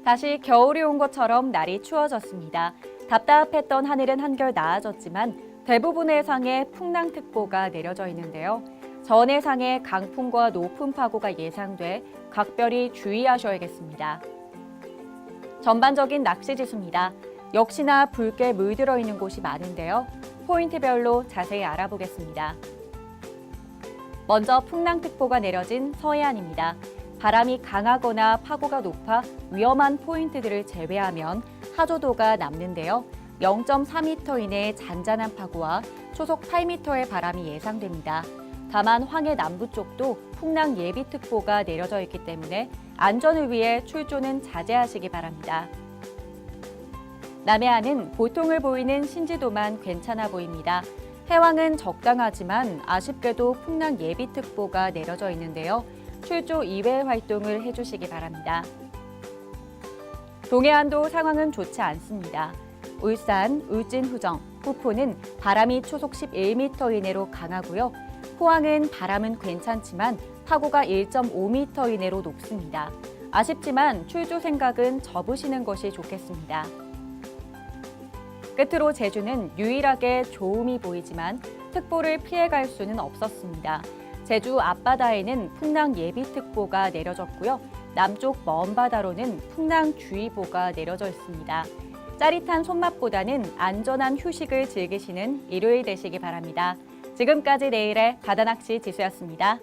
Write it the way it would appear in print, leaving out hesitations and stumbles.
다시 겨울이 온 것처럼 날이 추워졌습니다. 답답했던 하늘은 한결 나아졌지만 대부분의 해상에 풍랑특보가 내려져 있는데요. 전 해상에 강풍과 높은 파고가 예상돼 각별히 주의하셔야겠습니다. 전반적인 낚시 지수입니다. 역시나 붉게 물들어 있는 곳이 많은데요. 포인트별로 자세히 알아보겠습니다. 먼저 풍랑특보가 내려진 서해안입니다. 바람이 강하거나 파고가 높아 위험한 포인트들을 제외하면 하조도가 남는데요. 0.4m 이내의 잔잔한 파고와 초속 8m의 바람이 예상됩니다. 다만 황해 남부 쪽도 풍랑 예비특보가 내려져 있기 때문에 안전을 위해 출조는 자제하시기 바랍니다. 남해안은 보통을 보이는 신지도만 괜찮아 보입니다. 해왕은 적당하지만 아쉽게도 풍랑 예비특보가 내려져 있는데요. 출조 이외의 활동을 해주시기 바랍니다. 동해안도 상황은 좋지 않습니다. 울산, 울진, 후정, 후포는 바람이 초속 11m 이내로 강하고요. 포항은 바람은 괜찮지만 파고가 1.5m 이내로 높습니다. 아쉽지만 출조 생각은 접으시는 것이 좋겠습니다. 끝으로 제주는 유일하게 조음이 보이지만 특보를 피해갈 수는 없었습니다. 제주 앞바다에는 풍랑 예비특보가 내려졌고요. 남쪽 먼 바다로는 풍랑주의보가 내려져 있습니다. 짜릿한 손맛보다는 안전한 휴식을 즐기시는 일요일 되시기 바랍니다. 지금까지 내일의 바다낚시 지수였습니다.